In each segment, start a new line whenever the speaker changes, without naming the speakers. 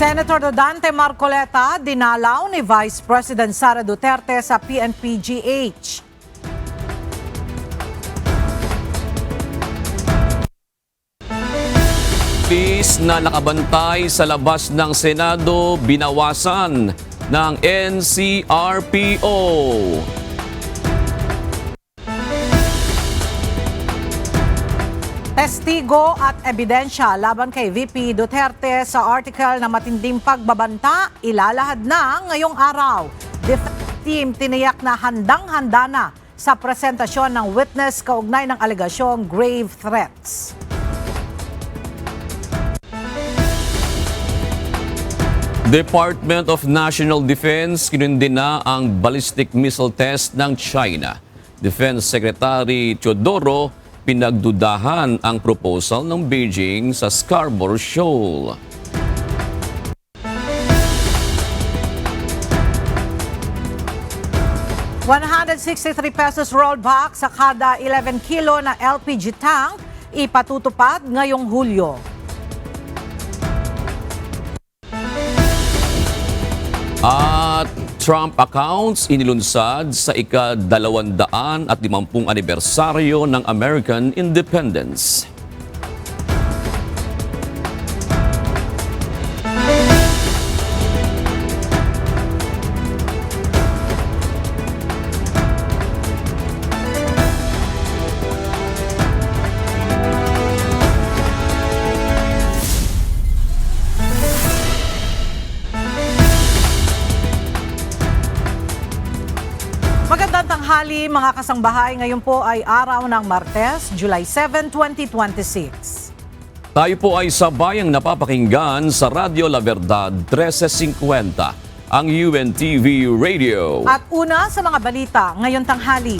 Senator Rodante Marcoleta dinalaw ni Vice President Sara Duterte sa PNP-GH.
Pulis na nakabantay sa labas ng Senado binawasan ng NCRPO.
Testigo at ebidensya laban kay VP Duterte sa article na matinding pagbabanta ilalahad na ngayong araw. Defense team tiniyak na handang-handa na sa presentasyon ng witness kaugnay ng alegasyong grave threats.
Department of National Defense kinundin na ang ballistic missile test ng China. Defense Secretary Teodoro pinagdudahan ang proposal ng Beijing sa Scarborough Shoal. ₱163 rollback sa kada 11 kilo na LPG tank ipatutupad ngayong Hulyo. At Trump accounts inilunsad sa ika-250 anibersaryo ng American Independence. Magandang tanghali mga kasangbahay. Ngayon po ay araw ng Martes, July 7, 2026. Tayo po ay sabayang napapakinggan sa Radyo La Verdad 1350, ang UNTV Radio. At una sa mga balita ngayong tanghali.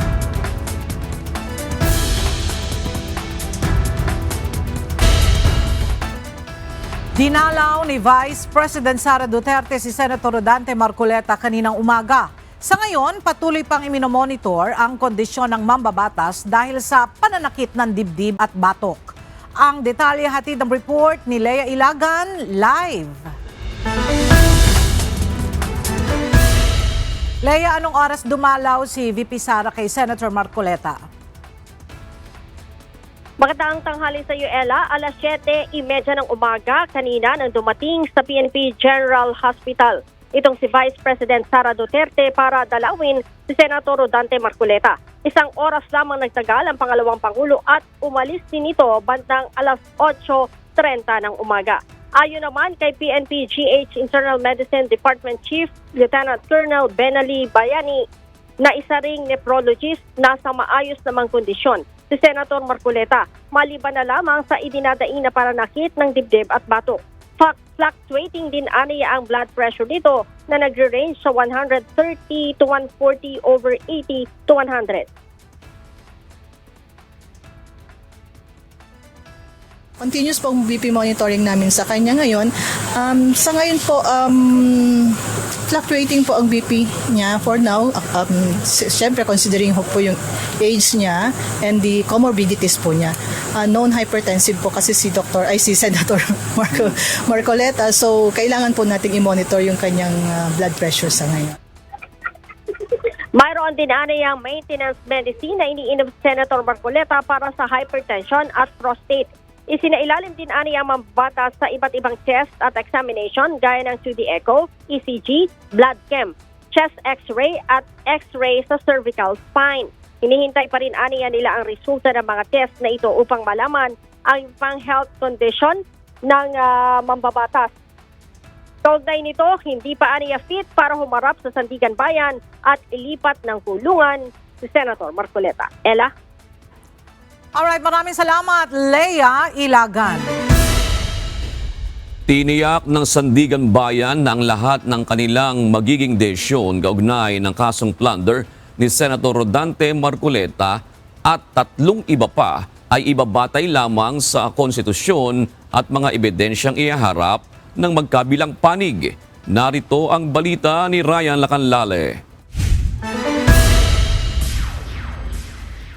Dinalaw ni Vice President Sara Duterte si Senator Rodante Marcoleta kaninang umaga. Sa ngayon, patuloy pang iminomonitor ang kondisyon ng mambabatas dahil sa pananakit ng dibdib at batok. Ang detalye hatid ng report ni Lea Ilagan live. Lea, anong oras dumalaw si VP Sara kay Senator Marcoleta?
Magandang tanghali sa iyo, Ella. Alas 7:30 ng umaga kanina nang dumating sa PNP General Hospital itong si Vice President Sara Duterte para dalawin si Senator Rodante Marcoleta. Isang oras lamang nagtagal ang pangalawang Pangulo at umalis din ito bandang alas 8:30 ng umaga. Ayon naman kay PNP-GH Internal Medicine Department Chief Lieutenant Colonel Benali Bayani na isa ring nephrologist nasa maayos namang kondisyon si Senator Marcoleta, maliban na lamang sa idinadaing na pananakit ng dibdib at batok. Fluctuating din aniya ang blood pressure nito na nagre-range sa 130 to 140 over 80 to 100.
Continuous po ang BP monitoring namin sa kanya ngayon. Sa ngayon po, fluctuating po ang BP niya for now. Siyempre, considering po yung age niya and the comorbidities po niya. Known hypertensive po kasi si Senator Marcoleta. So, kailangan po nating i-monitor yung kanyang blood pressure sa ngayon.
Mayroon din anayang maintenance medicine na iniinom si Senator Marcoleta para sa hypertension at prostate. Isinailalim din aniya ang mambabatas sa iba't ibang test at examination gaya ng 2D echo, ECG, blood chem, chest x-ray at x-ray sa cervical spine. Hinihintay pa rin aniya nila ang resulta ng mga test na ito upang malaman ang pang-health condition ng mambabatas. Kaugnay nito, hindi pa aniya fit para humarap sa Sandigan Bayan at ilipat ng kulungan si Senator Marcoleta. Ella?
Alright, maraming salamat, Lea Ilagan.
Tiniyak ng Sandigan Bayan na ang lahat ng kanilang magiging desisyon kaugnay ng kasong plunder ni Senator Rodante Marcoleta at 3 iba pa ay ibabatay lamang sa konstitusyon at mga ebidensyang ihaharap ng magkabilang panig. Narito ang balita ni Ryan Lacanlale.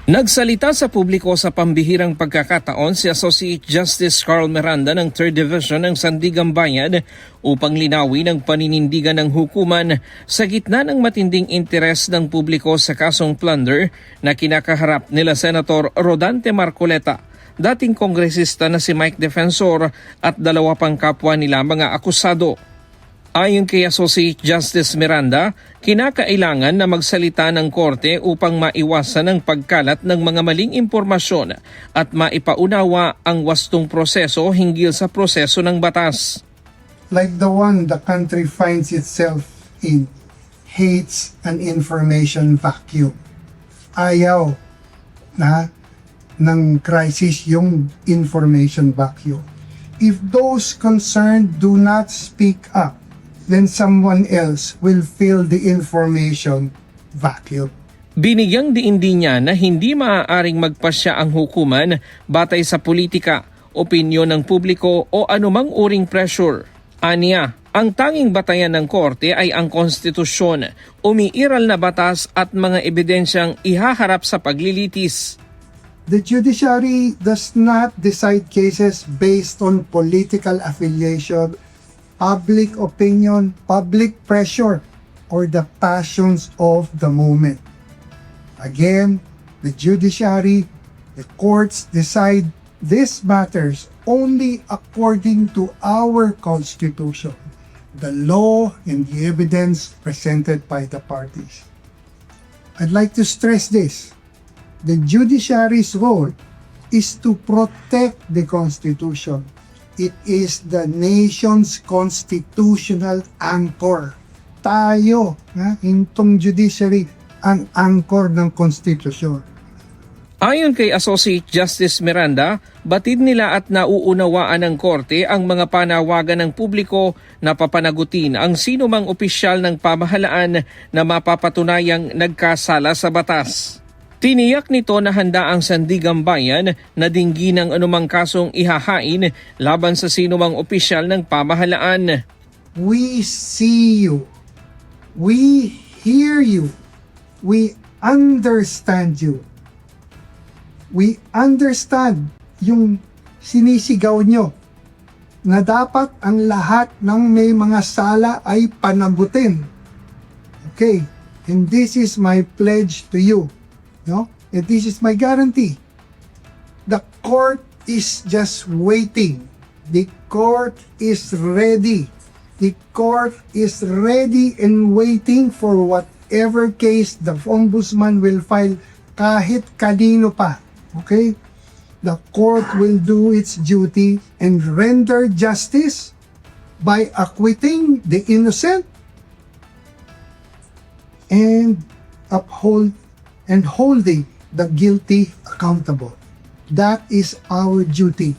Nagsalita sa publiko sa pambihirang pagkakataon si Associate Justice Carl Miranda ng 3rd Division ng Sandigan Bayan upang linawin ang paninindigan ng hukuman sa gitna ng matinding interes ng publiko sa kasong plunder na kinakaharap nila Senator Rodante Marcoleta, dating kongresista na si Mike Defensor at dalawa pang kapwa nila mga akusado. Ayon kay Associate Justice Miranda, kinakailangan na magsalita ng korte upang maiwasan ang pagkalat ng mga maling impormasyon at maipaunawa ang wastong proseso hinggil sa proseso ng batas.
Like the one the country finds itself in, hates an information vacuum. Ayaw na ng crisis yung information vacuum. If those concerned do not speak up, then someone else will fill the information vacuum.
Binigyang diindi niya na hindi maaaring magpasya ang hukuman batay sa politika, opinyon ng publiko o anumang uring pressure. Aniya, ang tanging batayan ng korte ay ang konstitusyon, umiiral na batas at mga ebidensyang ihaharap sa paglilitis.
The judiciary does not decide cases based on political affiliation, public opinion, public pressure, or the passions of the moment. Again, the judiciary, the courts decide these matters only according to our Constitution, the law, and the evidence presented by the parties. I'd like to stress this. The judiciary's role is to protect the Constitution. It is the nation's constitutional anchor. Tayo, intong judiciary, ang anchor ng konstitusyon.
Ayon kay Associate Justice Miranda, batid nila at nauunawaan ng korte ang mga panawagan ng publiko na papanagutin ang sino mang opisyal ng pamahalaan na mapapatunayang nagkasala sa batas. Tiniyak nito na handa ang Sandigan Bayan na dinggin ang anumang kasong ihahain laban sa sinumang opisyal ng pamahalaan.
We see you. We hear you. We understand you. We understand yung sinisigaw nyo na dapat ang lahat ng may mga sala ay panagutin. Okay, and this is my pledge to you. No? And this is my guarantee. The court is just waiting. The court is ready. The court is ready and waiting for whatever case the ombudsman will file kahit kanino pa. Okay? The court will do its duty and render justice by acquitting the innocent and holding the guilty accountable. That is our duty.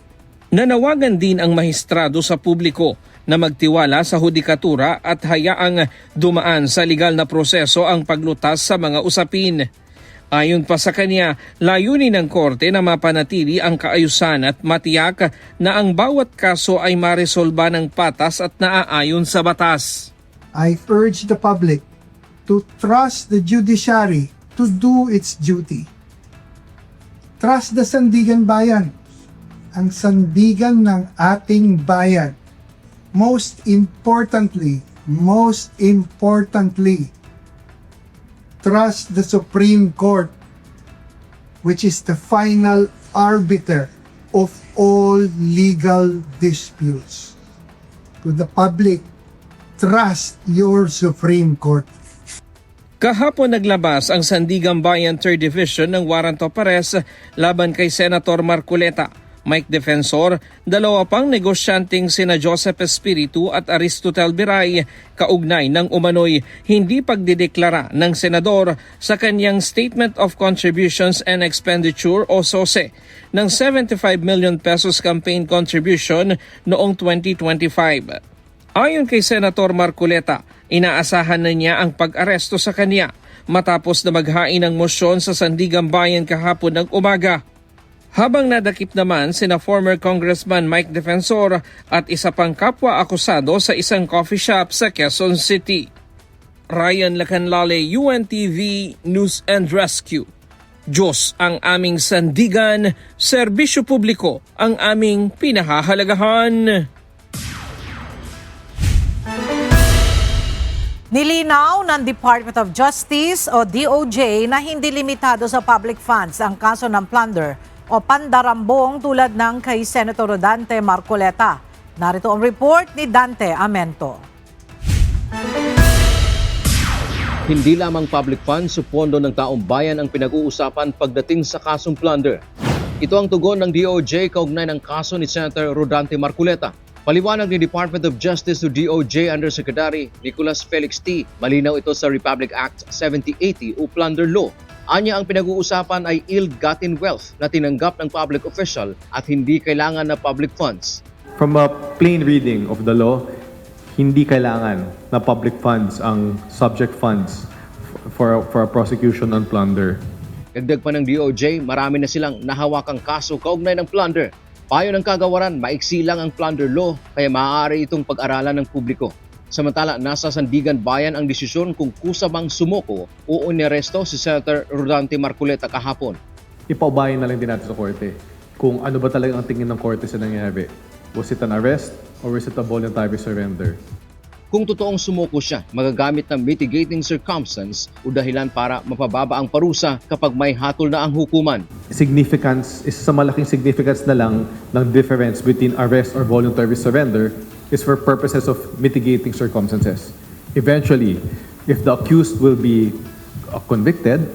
Nanawagan din ang mahistrado sa publiko na magtiwala sa hudikatura at hayaang dumaan sa legal na proseso ang paglutas sa mga usapin. Ayon pa sa kanya, layunin ng korte na mapanatili ang kaayusan at matiyak na ang bawat kaso ay maresolba ng patas at naaayon sa batas.
I urge the public to trust the judiciary to do its duty. Trust the Sandigan Bayan, ang sandigan ng ating bayan. Most importantly, trust the Supreme Court, which is the final arbiter of all legal disputes. To the public, trust your Supreme Court.
Kahapon naglabas ang Sandigan Bayan 3rd Division ng warrant of arrest laban kay Senator Marcoleta, Mike Defensor, dalawa pang negosyanteng sina Joseph Espiritu at Aristotel Biray, kaugnay ng umano'y hindi pagdideklara ng senador sa kanyang Statement of Contributions and Expenditure o SOSE ng 75 million pesos campaign contribution noong 2025. Ayon kay Senator Marcoleta, inaasahan na niya ang pag-aresto sa kanya matapos na maghain ng mosyon sa Sandigan Bayan kahapon ng umaga. Habang nadakip naman sina former Congressman Mike Defensor at isa pang kapwa akusado sa isang coffee shop sa Quezon City. Ryan Lacanlale, UNTV News and Rescue. Diyos ang aming sandigan, serbisyo publiko ang aming pinahahalagahan.
Nilinaw ng Department of Justice o DOJ na hindi limitado sa public funds ang kaso ng plunder o pandarambong tulad ng kay Senator Rodante Marcoleta. Narito ang report ni Dante Amento.
Hindi lamang public funds o pondo ng taong bayan ang pinag-uusapan pagdating sa kasong plunder. Ito ang tugon ng DOJ kaugnay ng kaso ni Senator Rodante Marcoleta. Paliwanag ni Department of Justice to DOJ Undersecretary Nicolas Felix T. Malinaw ito sa Republic Act 7080 o Plunder Law. Anya ang pinag-uusapan ay ill-gotten wealth na tinanggap ng public official at hindi kailangan na public funds.
From a plain reading of the law, hindi kailangan na public funds ang subject funds for a prosecution on plunder.
Dagdag pa ng DOJ, marami na silang nahawakang kaso kaugnay ng plunder. Payo ng kagawaran, maiksi lang ang plunder law kaya maaari itong pag-aralan ng publiko. Samantala, nasa Sandigan Bayan ang desisyon kung kusa bang sumuko o uniresto si Senator Rodante Marcoleta kahapon.
Ipaubayin na lang din natin sa korte kung ano ba talaga ang tingin ng korte sa nangyari. Was it an arrest or was it a voluntary surrender?
Kung totoong sumuko siya, magagamit ng mitigating circumstance o dahilan para mapababa ang parusa kapag may hatol na ang hukuman.
Significance, is sa malaking significance na lang ng difference between arrest or voluntary surrender is for purposes of mitigating circumstances. Eventually, if the accused will be convicted,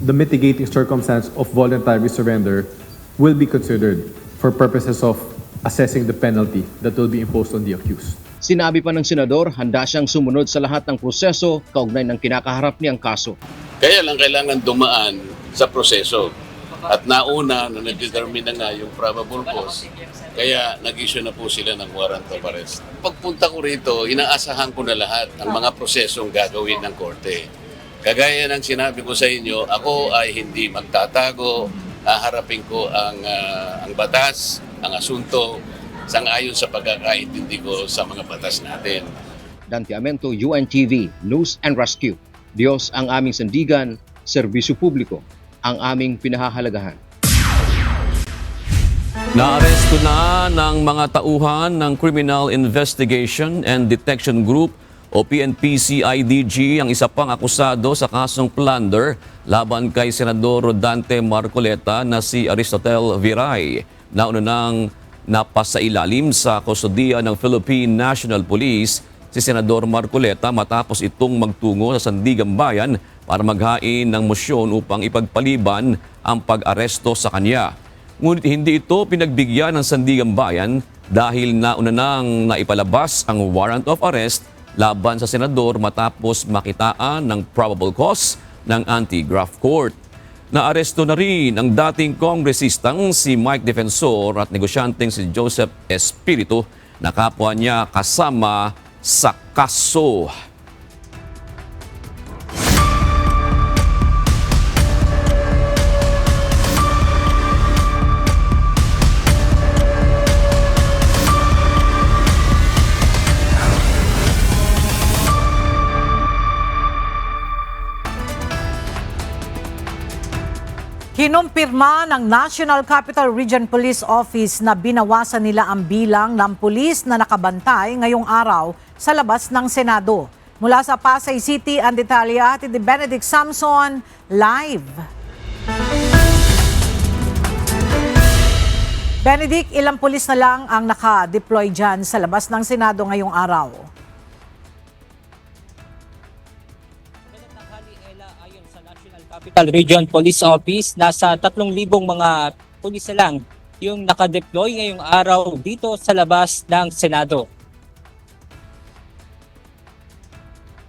the mitigating circumstance of voluntary surrender will be considered for purposes of assessing the penalty that will be imposed on the accused.
Sinabi pa ng senador, handa siyang sumunod sa lahat ng proseso kaugnay ng kinakaharap niyang kaso.
Kaya lang kailangan dumaan sa proseso. At nauna, na nag-determine na nga yung probable cause, kaya nag-issue na po sila ng warrant of arrest. Pagpunta ko rito, inaasahan ko na lahat ng mga prosesong gagawin ng korte. Kagaya ng sinabi ko sa inyo, ako ay hindi magtatago, haharapin ko ang batas, ang asunto, sang-ayon sa pagkakaintindi ko sa mga batas natin.
Dante Amento, UNTV, News and Rescue. Diyos ang aming sandigan, serbisyo publiko ang aming pinahahalagahan.
Naaresto na ng mga tauhan ng Criminal Investigation and Detection Group o PNP-CIDG ang isa pang akusado sa kasong plunder laban kay Senador Rodante Marcoleta na si Aristotel Viray. Nauna nang napasailalim sa kustodiya ng Philippine National Police si Senador Marcoleta matapos itong magtungo sa Sandigan Bayan para maghain ng mosyon upang ipagpaliban ang pag-aresto sa kanya. Ngunit hindi ito pinagbigyan ng Sandigan Bayan dahil nauna nang naipalabas ang warrant of arrest laban sa senador matapos makitaan ng probable cause ng Anti-Graft Court. Naaresto na rin ang dating kongresistang si Mike Defensor at negosyanteng si Joseph Espiritu na kapwa niya kasama sa kaso.
Kinumpirma ng National Capital Region Police Office na binawasan nila ang bilang ng pulis na nakabantay ngayong araw sa labas ng Senado. Mula sa Pasay City, ang detalya ni Benedict Samson, live. Benedict, ilang pulis na lang ang naka-deploy dyan sa labas ng Senado ngayong araw?
Capital Region Police Office, nasa 3,000 mga pulis na lang yung nakadeploy ngayong araw dito sa labas ng Senado.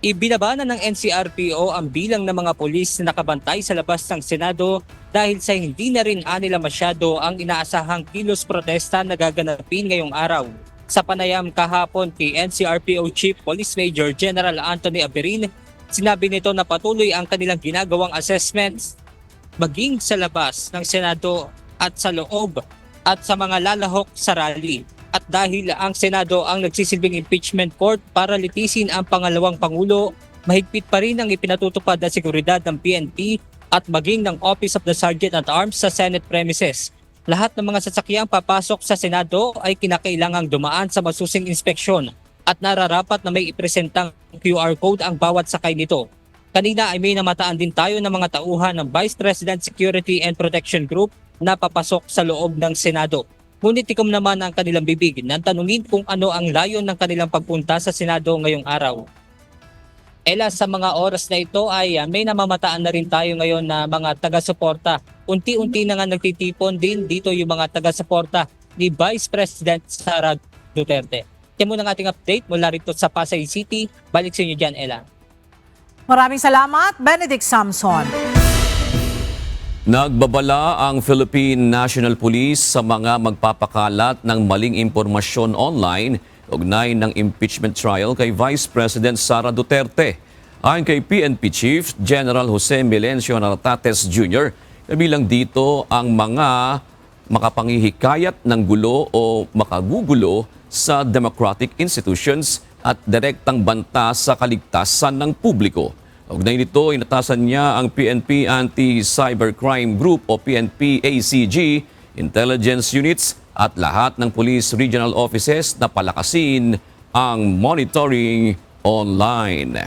Ibinaba na ng NCRPO ang bilang ng mga pulis na nakabantay sa labas ng Senado dahil sa hindi na rin nila masyado ang inaasahang kilos protesta na gaganapin ngayong araw. Sa panayam kahapon kay NCRPO Chief Police Major General Anthony Aberin, sinabi nito na patuloy ang kanilang ginagawang assessments maging sa labas ng Senado at sa loob at sa mga lalahok sa rally. At dahil ang Senado ang nagsisilbing impeachment court para litisin ang pangalawang Pangulo, mahigpit pa rin ang ipinatutupad na seguridad ng PNP at maging ng Office of the Sergeant at Arms sa Senate premises. Lahat ng mga sasakyang papasok sa Senado ay kinakailangang dumaan sa masusing inspeksyon at nararapat na may ipresentang QR code ang bawat sakay nito. Kanina ay may namataan din tayo ng mga tauhan ng Vice President Security and Protection Group na papasok sa loob ng Senado. Ngunit tikom naman ang kanilang bibig nang tanungin kung ano ang layon ng kanilang pagpunta sa Senado ngayong araw. Ela, sa mga oras na ito ay may namamataan na rin tayo ngayon na mga taga-suporta. Unti-unti na nga nagtitipon din dito yung mga taga-suporta ni Vice President Sara Duterte. Yan muna ang ating update mula rito sa Pasay City. Balik sa inyo dyan, Ella.
Maraming salamat, Benedict Samson.
Nagbabala ang Philippine National Police sa mga magpapakalat ng maling impormasyon online ugnay ng impeachment trial kay Vice President Sara Duterte. Ayon kay PNP Chief General Jose Melencio Nartates Jr., kabilang dito ang mga makapangihikayat ng gulo o makagugulo sa democratic institutions at direktang banta sa kaligtasan ng publiko. Ugnay nito, inatasan niya ang PNP Anti-Cybercrime Group o PNP-ACG, intelligence units at lahat ng police regional offices na palakasin ang monitoring online.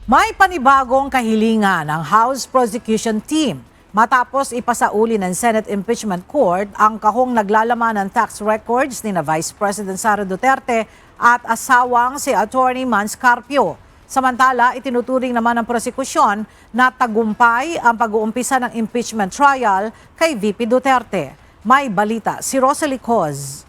May panibagong kahilingan ng House Prosecution Team matapos ipasauli ng Senate Impeachment Court ang kahong naglalaman ng tax records ni na Vice President Sara Duterte at asawang si Attorney Mans Carpio. Samantala, itinuturing naman ng prosekusyon na tagumpay ang pag-uumpisa ng impeachment trial kay VP Duterte. May balita si Rosalie Coz.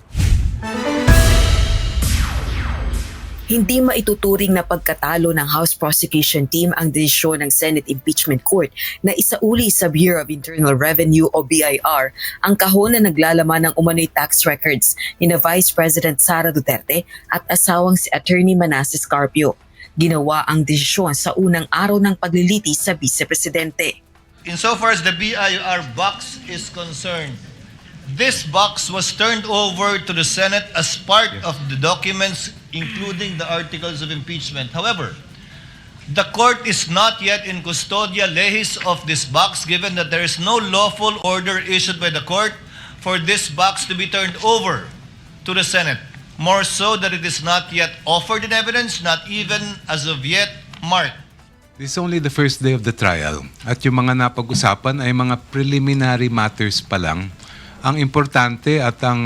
Hindi maituturing na pagkatalo ng House Prosecution Team ang desisyon ng Senate Impeachment Court na isauli sa Bureau of Internal Revenue o BIR ang kahon na naglalaman ng umano'y tax records ni na Vice President Sara Duterte at asawang si Attorney Manasseh Carpio. Ginawa ang desisyon sa unang araw ng paglilitis sa Vice Presidente.
Insofar as the BIR box is concerned, this box was turned over to the Senate as part of the documents including the articles of impeachment. However, the court is not yet in custodia lehis of this box given that there is no lawful order issued by the court for this box to be turned over to the Senate. More so that it is not yet offered in evidence, not even as of yet marked.
This is only the first day of the trial at yung mga napag-usapan ay mga preliminary matters pa lang. Ang importante at ang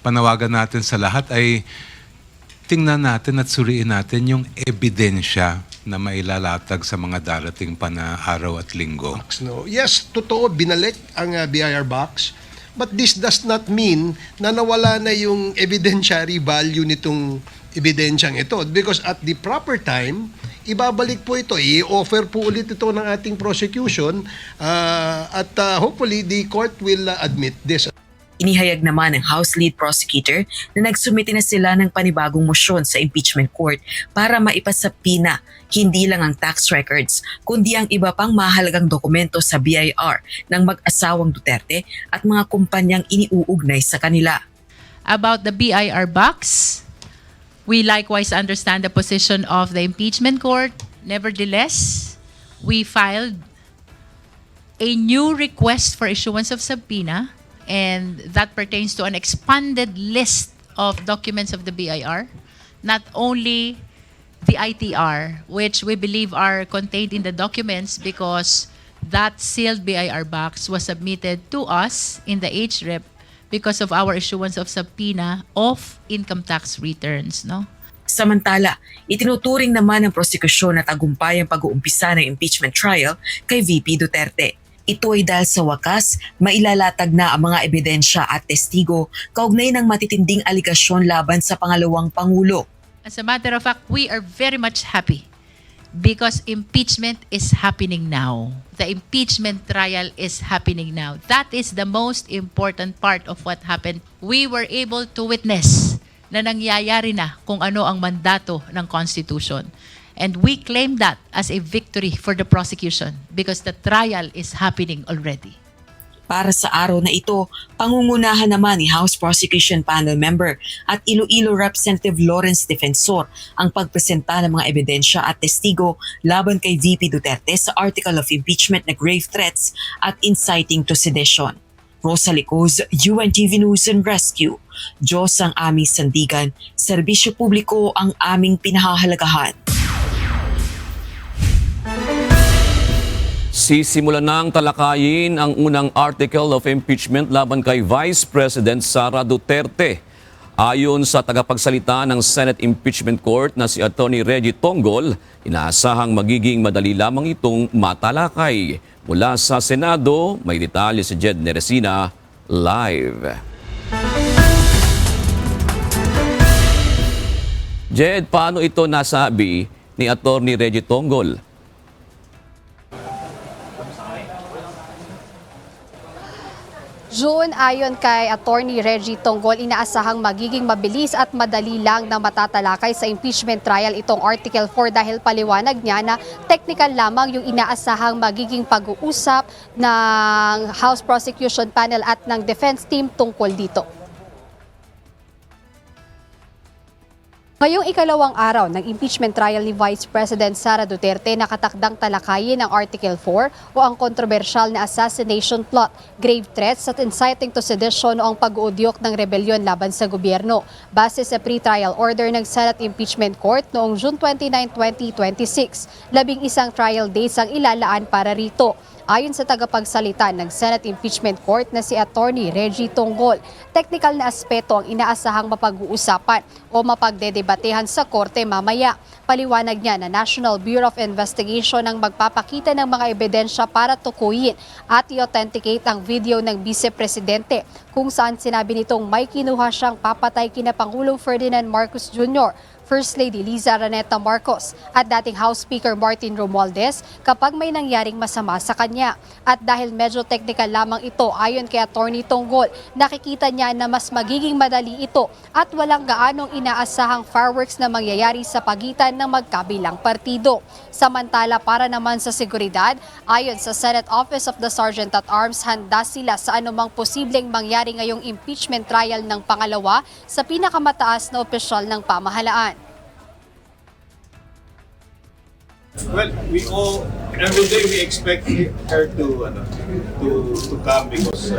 panawagan natin sa lahat ay tingnan natin at suriin natin yung ebidensya na mailalatag sa mga darating pa na araw at linggo.
No. Yes, totoo, binalik ang BIR box. But this does not mean na nawala na yung evidentiary value nitong ebidensyang ito. Because at the proper time, ibabalik po ito. I-offer po ulit ito ng ating prosecution at hopefully the court will admit this.
Inihayag naman ng House Lead Prosecutor na nagsumite na sila ng panibagong motion sa impeachment court para maipasapina hindi lang ang tax records kundi ang iba pang mahalagang dokumento sa BIR ng mag-asawang Duterte at mga kumpanyang iniuugnay sa kanila.
About the BIR box, we likewise understand the position of the impeachment court. Nevertheless, we filed a new request for issuance of subpoena, and that pertains to an expanded list of documents of the BIR, not only the ITR, which we believe are contained in the documents because that sealed BIR box was submitted to us in the HREP because of our issuance of subpoena of income tax returns, no?
Samantala, itinuturing naman ng prosekusyon na tagumpay ang pag-uumpisa ng impeachment trial kay VP Duterte. Ito ay dahil sa wakas, mailalatag na ang mga ebidensya at testigo kaugnay ng matitinding aligasyon laban sa pangalawang Pangulo.
As a matter of fact, we are very much happy because impeachment is happening now. The impeachment trial is happening now. That is the most important part of what happened. We were able to witness na nangyayari na kung ano ang mandato ng Constitution. And we claim that as a victory for the prosecution because the trial is happening already.
Para sa araw na ito, pangungunahan naman ni House Prosecution Panel Member at Iloilo Representative Lawrence Defensor ang pagpresenta ng mga ebidensya at testigo laban kay VP Duterte sa article of impeachment na grave threats at inciting to sedition. Rosalie Coz, UNTV News and Rescue. Diyos ang aming sandigan, serbisyo publiko ang aming pinahahalagahan.
Sisimulan ng talakayin ang unang article of impeachment laban kay Vice President Sara Duterte. Ayon sa tagapagsalita ng Senate Impeachment Court na si Atty. Reggie Tonggol, inaasahang magiging madali lamang itong matalakay. Mula sa Senado, may detalye si Jed Neresina live. Jed, paano ito nasabi ni Atty. Reggie Tonggol?
June, ayon kay Attorney Reggie Tonggol, inaasahang magiging mabilis at madali lang na matatalakay sa impeachment trial itong Article 4 dahil paliwanag niya na technical lamang yung inaasahang magiging pag-uusap ng House Prosecution Panel at ng Defense Team tungkol dito. Ngayong ikalawang araw ng impeachment trial ni Vice President Sara Duterte, nakatakdang talakayin ang Article 4 o ang kontrobersyal na assassination plot, grave threats at inciting to sedition o ang pag-uudyok ng rebelyon laban sa gobyerno. Base sa pre-trial order ng Senate Impeachment Court noong June 29, 2026, 11 trial days ang ilalaan para rito. Ayon sa tagapagsalita ng Senate Impeachment Court na si Attorney Reggie Tonggol, technical na aspeto ang inaasahang mapag-uusapan o mapagdedebatehan sa korte mamaya. Paliwanag niya na National Bureau of Investigation ang magpapakita ng mga ebidensya para tukuyin at i-authenticate ang video ng Vice Presidente kung saan sinabi nitong may kinuha siyang papatay kina Pangulong Ferdinand Marcos Jr., First Lady Liza Araneta Marcos at dating House Speaker Martin Romualdez kapag may nangyaring masama sa kanya. At dahil medyo technical lamang ito, ayon kay Attorney Tonggol, nakikita niya na mas magiging madali ito at walang gaanong inaasahang fireworks na mangyayari sa pagitan ng magkabilang partido. Samantala, para naman sa seguridad, ayon sa Senate Office of the Sergeant at Arms, handa sila sa anumang posibleng mangyari ngayong impeachment trial ng pangalawa sa pinakamataas na opisyal ng pamahalaan.
Well, every day we expect her to come because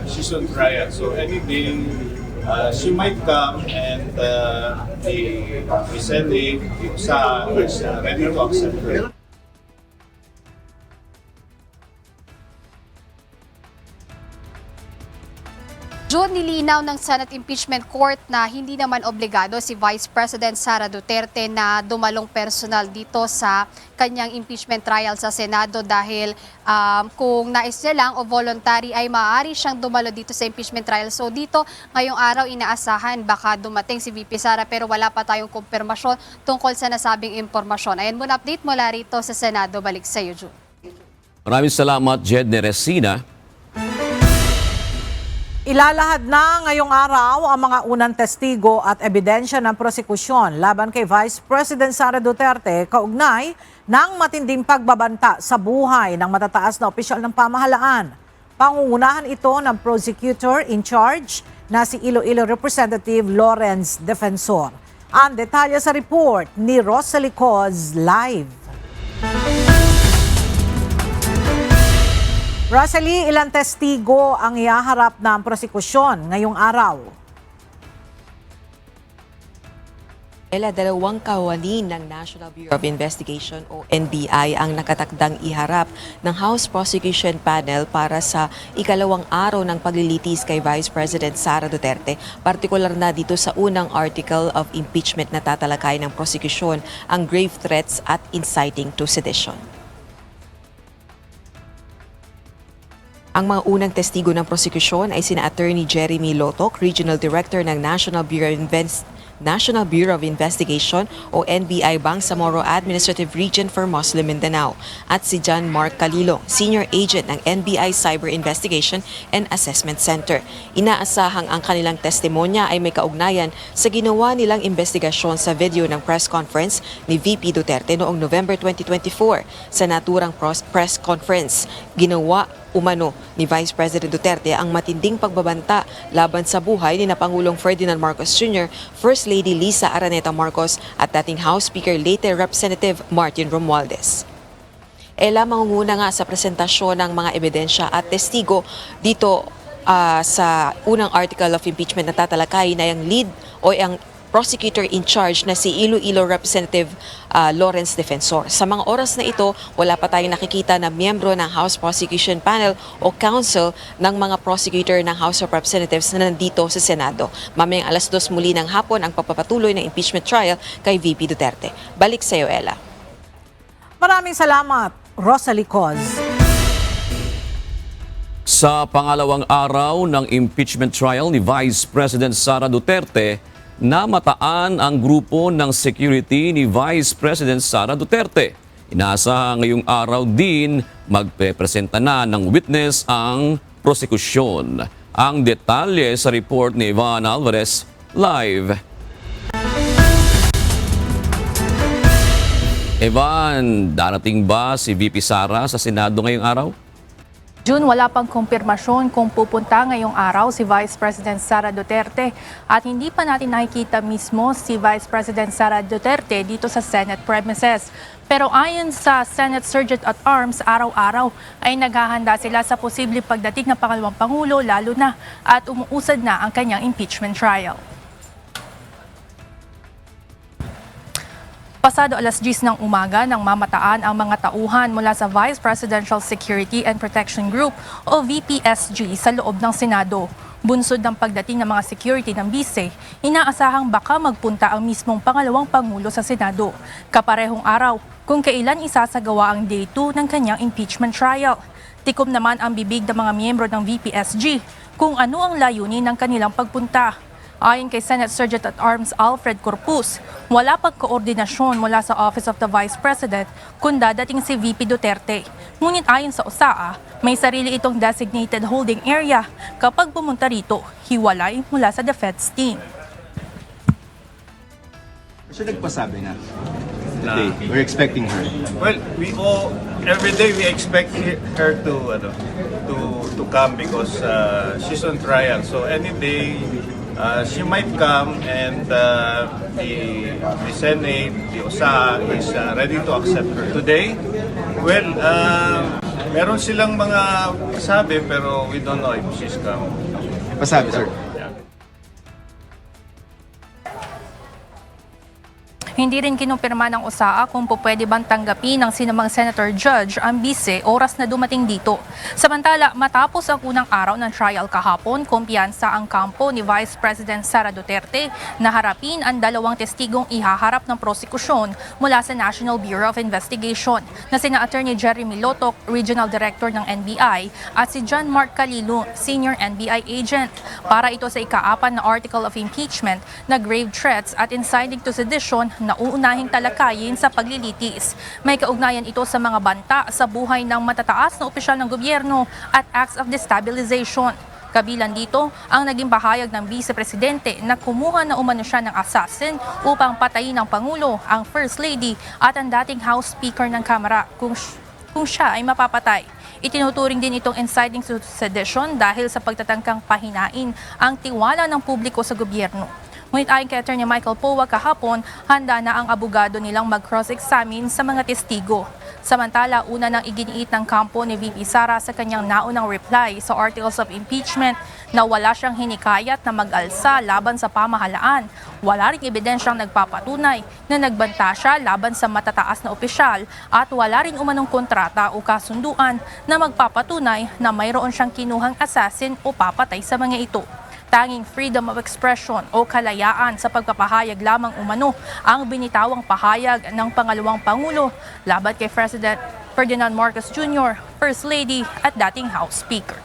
she's on trial. So any day she might come and the Senate is ready to accept her.
June, nilinaw ng Senate Impeachment Court na hindi naman obligado si Vice President Sara Duterte na dumalong personal dito sa kanyang impeachment trial sa Senado dahil kung nais niya lang o voluntary ay maaari siyang dumalo dito sa impeachment trial. So dito, ngayong araw inaasahan baka dumating si VP Sara pero wala pa tayong kumpirmasyon tungkol sa nasabing impormasyon. Ayan muna update mula rito sa Senado. Balik sa iyo, June.
Maraming salamat, Jed Neresina.
Ilalahad na ngayong araw ang mga unang testigo at ebidensya ng prosekusyon laban kay Vice President Sara Duterte kaugnay ng matinding pagbabanta sa buhay ng matataas na opisyal ng pamahalaan. Pangungunahan ito ng prosecutor in charge na si Iloilo Representative Lawrence Defensor. Ang detalye sa report ni Rosalie Coz live. Rosalie, ilang testigo ang ihaharap ng prosekusyon ngayong araw?
Dalawang kawani ng National Bureau of Investigation o NBI ang nakatakdang iharap ng House Prosecution Panel para sa ikalawang araw ng paglilitis kay Vice President Sara Duterte, partikular na dito sa unang article of impeachment na tatalakay ng prosekusyon, ang grave threats at inciting to sedition. Ang mga unang testigo ng prosekusyon ay sina Attorney Jeremy Lotok, Regional Director ng National Bureau of Investigation o NBI Bangsamoro Administrative Region for Muslim Mindanao, at si John Mark Calilo, Senior Agent ng NBI Cyber Investigation and Assessment Center. Inaasahang ang kanilang testimonya ay may kaugnayan sa ginawa nilang investigasyon sa video ng press conference ni VP Duterte noong November 2024. Sa naturang press conference, ginawa umano ni Vice President Duterte ang matinding pagbabanta laban sa buhay ni na Pangulong Ferdinand Marcos Jr., First Lady Lisa Araneta Marcos at dating House Speaker late Representative Martin Romualdez. Ella, mangunguna nga sa presentasyon ng mga ebidensya at testigo dito sa unang article of impeachment na tatalakay na yung lead o ang prosecutor in charge na si Iloilo Representative Lawrence Defensor. Sa mga oras na ito, wala pa tayong nakikita na miyembro ng House Prosecution Panel o Council ng mga prosecutor ng House of Representatives na nandito sa Senado. Mamayang 2:00 muli ng hapon ang papapatuloy ng impeachment trial kay VP Duterte. Balik sa iyo, Ella.
Maraming salamat, Rosalie Coz.
Sa pangalawang araw ng impeachment trial ni Vice President Sara Duterte, namataan ang grupo ng security ni Vice President Sara Duterte. Inaasahan ngayong araw din magpepresenta na ng witness ang prosekusyon. Ang detalye sa report ni Ivan Alvarez live. Evan, darating ba si VP Sara sa Senado ngayong araw?
June, wala pang kumpirmasyon kung pupunta ngayong araw si Vice President Sara Duterte at hindi pa natin nakikita mismo si Vice President Sara Duterte dito sa Senate premises. Pero ayon sa Senate Sergeant at Arms, araw-araw ay naghahanda sila sa posibleng pagdating ng pangalawang Pangulo lalo na at umuusad na ang kanyang impeachment trial. Pasado 10:00 ng umaga nang mamataan ang mga tauhan mula sa Vice Presidential Security and Protection Group o VPSG sa loob ng Senado. Bunsod ng pagdating ng mga security ng bise, inaasahang baka magpunta ang mismong pangalawang Pangulo sa Senado. Kaparehong araw kung kailan isasagawa ang Day 2 ng kanyang impeachment trial. Tikom naman ang bibig ng mga miyembro ng VPSG kung ano ang layunin ng kanilang pagpunta. Ayon kay Senate Sergeant at Arms Alfred Corpus, wala pang koordinasyon mula sa Office of the Vice President kung dadating si VP Duterte. Ngunit ayon sa OSAA, may sarili itong designated holding area kapag pumunta rito, hiwalay mula sa defense team.
Siya nagpasabi na today, we're expecting her.
Well, every day we expect her to come because she's on trial. So any day she might come and the Senate, the OSAA is ready to accept her. Today, well, meron silang mga pasabi pero we don't know if she's come.
Pasabi, sir.
Hindi rin kinumpirma ng OSAA kung pwede bang tanggapin ng sinumang senator judge ang bise oras na dumating dito. Samantala, matapos ang unang araw ng trial kahapon, kumpiyansa ang kampo ni Vice President Sara Duterte na harapin ang dalawang testigong ihaharap ng prosekusyon mula sa National Bureau of Investigation na sina Attorney Jeremy Lotoc, Regional Director ng NBI, at si John Mark Calilo, Senior NBI Agent, para ito sa ika-4 na Article of Impeachment na grave threats at inciting to sedition na uunahing talakayin sa paglilitis. May kaugnayan ito sa mga banta sa buhay ng matataas na opisyal ng gobyerno at acts of destabilization. Kabilang dito ang naging bahayag ng Vice Presidente na kumuha na umano siya ng assassin upang patayin ng Pangulo, ang First Lady at ang dating House Speaker ng Kamara kung siya ay mapapatay. Itinuturing din itong inciting to sedition dahil sa pagtatangkang pahinain ang tiwala ng publiko sa gobyerno. Ngunit ayon kay Attorney Michael Powa kahapon, handa na ang abogado nilang mag-cross-examine sa mga testigo. Samantala, una nang iginiit ng kampo ni VP Sara sa kanyang naunang reply sa Articles of Impeachment na wala siyang hinikayat na mag-alsa laban sa pamahalaan. Wala ring ebidensyang nagpapatunay na nagbanta siya laban sa matataas na opisyal at wala rin umanong kontrata o kasunduan na magpapatunay na mayroon siyang kinuhang assassin o papatay sa mga ito. Tanging freedom of expression o kalayaan sa pagpapahayag lamang umano ang binitawang pahayag ng pangalawang Pangulo laban kay President Ferdinand Marcos Jr., First Lady at dating House Speaker.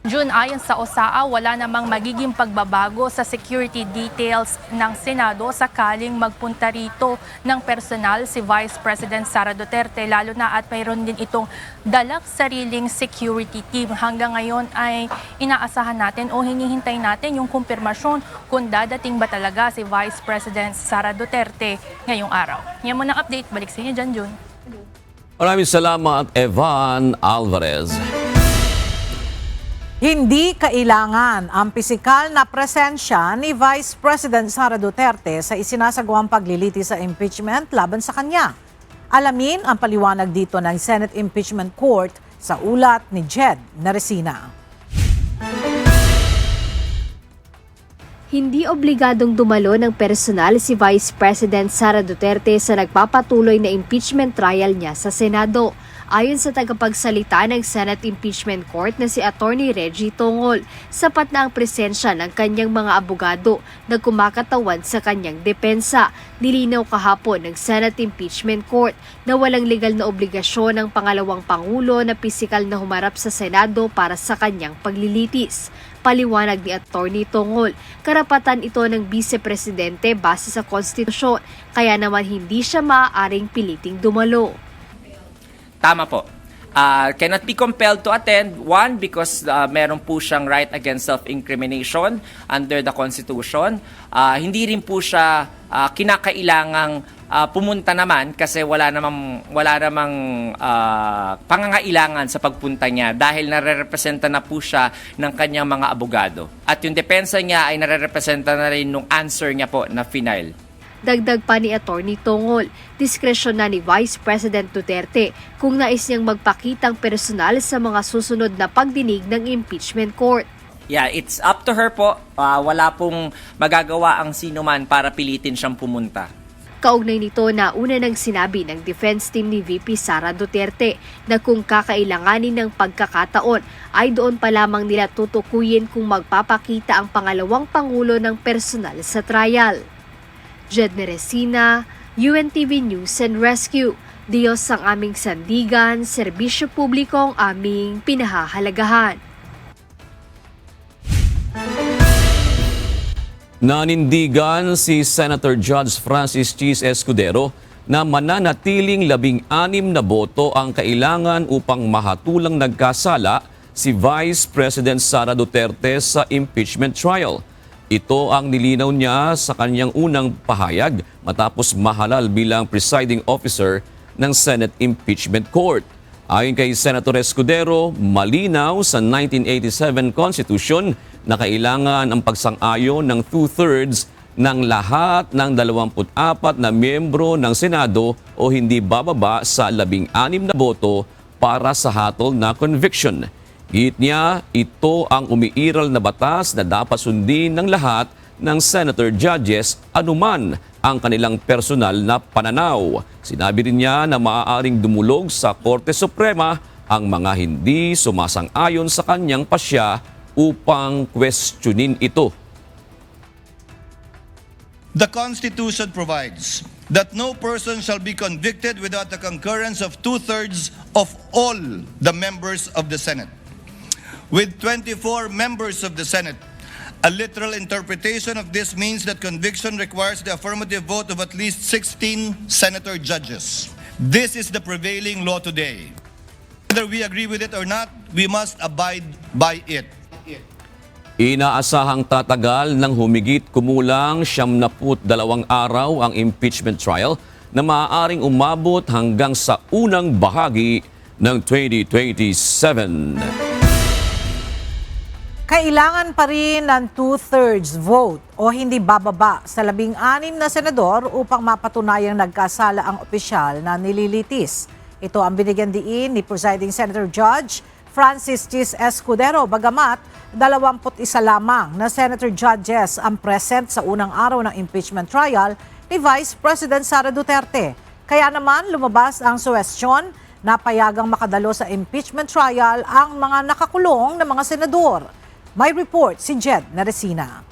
June, ayon sa OSAA, wala namang magiging pagbabago sa security details ng Senado sakaling magpunta rito ng personal si Vice President Sara Duterte, lalo na at mayroon din itong dalang sariling security team. Hanggang ngayon ay inaasahan natin o hinihintay natin yung kumpirmasyon kung dadating ba talaga si Vice President Sara Duterte ngayong araw. Yan muna ang update. Balik sa inyo dyan, June.
Maraming salamat, Evan Alvarez.
Hindi kailangan ang pisikal na presensya ni Vice President Sara Duterte sa isinasagawang paglilitis sa impeachment laban sa kanya. Alamin ang paliwanag dito ng Senate Impeachment Court sa ulat ni Jed Naresina.
Hindi obligadong dumalo ng personal si Vice President Sara Duterte sa nagpapatuloy na impeachment trial niya sa Senado. Ayon sa tagapagsalita ng Senate Impeachment Court na si Attorney Reggie Tongol, sapat na ang presensya ng kanyang mga abogado na kumakatawan sa kanyang depensa. Nilinaw kahapon ng Senate Impeachment Court na walang legal na obligasyon ng pangalawang Pangulo na pisikal na humarap sa Senado para sa kanyang paglilitis. Paliwanag ni Attorney Tongol, karapatan ito ng Vice Presidente base sa konstitusyon, kaya naman hindi siya maaaring piliting dumalo.
Tama po. Cannot be compelled to attend. One, because meron po siyang right against self-incrimination under the Constitution. Hindi rin po siya kinakailangang pumunta naman kasi wala namang pangangailangan sa pagpunta niya dahil nare-representa na po siya ng kanyang mga abogado. At yung depensa niya ay nare-representa na rin nung answer niya po na final.
Dagdag pa ni Attorney Tongol, diskresyon na ni Vice President Duterte kung nais niyang magpakitang personal sa mga susunod na pagdinig ng impeachment court.
Yeah, it's up to her po. Wala pong magagawa ang sino man para pilitin siyang pumunta.
Kaugnay nito na una nang sinabi ng defense team ni VP Sara Duterte na kung kakailanganin ng pagkakataon ay doon pa lamang nila tutukuyin kung magpapakita ang pangalawang Pangulo ng personal sa trial. Jed Naresina, UNTV News and Rescue. Diyos ang aming sandigan, serbisyo publiko ang aming pinahahalagahan.
Nanindigan si Senator Judge Francis Chis Escudero na mananatiling 16 na boto ang kailangan upang mahatulang nagkasala si Vice President Sara Duterte sa impeachment trial. Ito ang nilinaw niya sa kanyang unang pahayag matapos mahalal bilang presiding officer ng Senate Impeachment Court. Ayon kay Senator Escudero, malinaw sa 1987 Constitution na kailangan ang pagsang-ayon ng 2/3 ng lahat ng 24 na miyembro ng Senado o hindi bababa sa 16 na boto para sa hatol na conviction. Giit niya, ito ang umiiral na batas na dapat sundin ng lahat ng senator judges anuman ang kanilang personal na pananaw. Sinabi rin niya na maaaring dumulog sa Korte Suprema ang mga hindi sumasang-ayon sa kanyang pasya upang questionin ito.
The Constitution provides that no person shall be convicted without the concurrence of 2/3 of all the members of the Senate. With 24 members of the Senate, a literal interpretation of this means that conviction requires the affirmative vote of at least 16 senator judges. This is the prevailing law today. Whether we agree with it or not, we must abide by it.
Inaasahang tatagal ng humigit kumulang 72 araw ang impeachment trial na maaaring umabot hanggang sa unang bahagi ng 2027.
Kailangan pa rin ng 2/3 vote o hindi bababa sa 16 na senador upang mapatunayang nagkasala ang opisyal na nililitis. Ito ang binigyan diin ni Presiding Senator Judge Francis Chis Escudero, bagamat 21 lamang na senator judges ang present sa unang araw ng impeachment trial ni Vice President Sara Duterte. Kaya naman lumabas ang suwestyon na payagang makadalo sa impeachment trial ang mga nakakulong na mga senador. May report si Jed Naresina.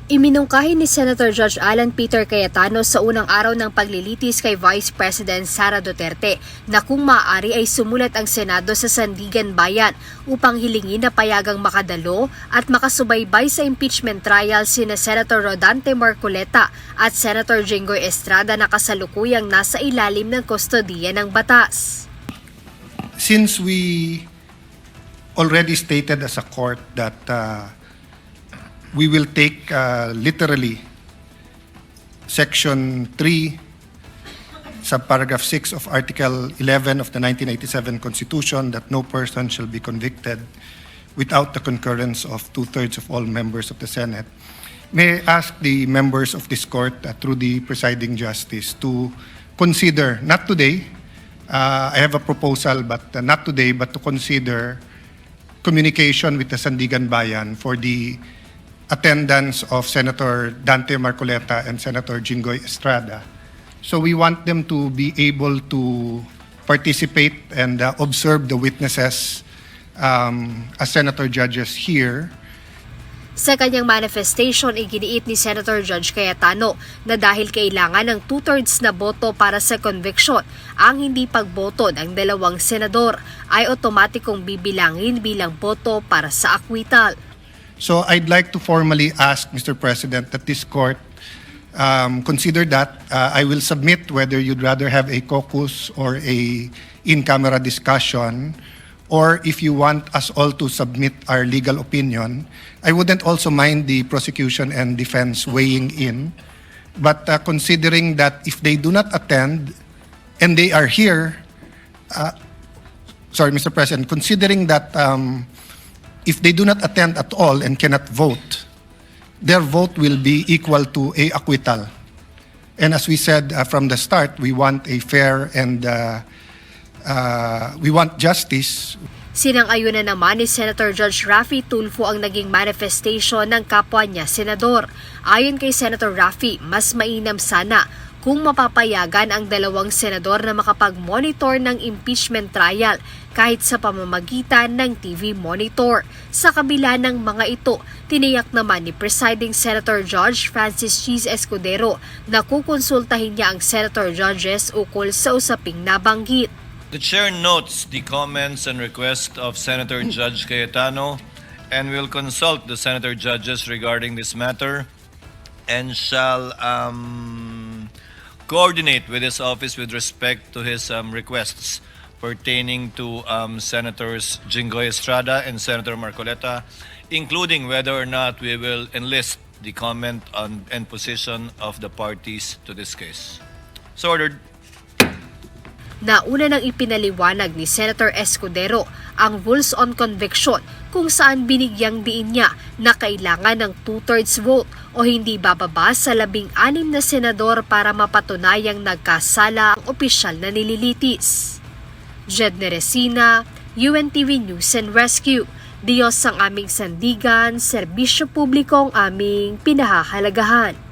Iminungkahi ni Senator Judge Alan Peter Cayetano sa unang araw ng paglilitis kay Vice President Sara Duterte na kung maaari ay sumulat ang Senado sa Sandigan Bayan upang hilingin na payagang makadalo at makasubaybay sa impeachment trial sina Senator Rodante Marcoleta at Senator Jinggoy Estrada na kasalukuyang nasa ilalim ng kustodiya ng batas.
Since we already stated as a court that we will take literally Section 3 subparagraph 6 of Article 11 of the 1987 Constitution that no person shall be convicted without the concurrence of 2/3 of all members of the Senate, may I ask the members of this court through the presiding justice to consider, not today, I have a proposal, but not today, but to consider communication with the Sandigan Bayan for the attendance of Senator Dante Marcoleta and Senator Jinggoy Estrada. So we want them to be able to participate and observe the witnesses as senator judges here.
Sa kanyang manifestation, iginiit ni Senator Judge Cayetano na dahil kailangan ng 2/3 na boto para sa conviction, ang hindi pagboto ng dalawang senador ay otomatikong bibilangin bilang boto para sa acquittal.
So I'd like to formally ask, Mr. President, that this court consider that. I will submit whether you'd rather have a caucus or a in-camera discussion, or if you want us all to submit our legal opinion. I wouldn't also mind the prosecution and defense weighing in, but considering that if they do not attend and they are here, sorry, Mr. President, considering that if they do not attend at all and cannot vote, their vote will be equal to a acquittal. And as we said from the start, we want a fair and we want justice.
Sinang-ayunan naman ni Senator Judge Raffy Tulfo ang naging manifestation ng kapwa niya senador. Ayon kay Senator Raffy, mas mainam sana kung mapapayagan ang dalawang senador na makapag-monitor ng impeachment trial kahit sa pamamagitan ng TV monitor. Sa kabila ng mga ito, tiniyak naman ni Presiding Senator Judge Francis Cheese Escudero na kukonsultahin niya ang senator judges ukol sa usaping nabanggit.
The Chair notes the comments and requests of Senator Judge Cayetano and will consult the Senator judges regarding this matter and shall coordinate with his office with respect to his requests pertaining to Senators Jinggoy Estrada and Senator Marcoleta, including whether or not we will enlist the comment on and position of the parties to this case. So ordered.
Nauna nang ipinaliwanag ni Senator Escudero ang rules on conviction kung saan binigyang diin niya na kailangan ng 2/3 vote o hindi bababa sa 16 na senador para mapatunayang nagkasala ang opisyal na nililitis. Jed Neresina, UNTV News and Rescue. Diyos ang aming sandigan, serbisyo publiko ang aming pinahahalagahan.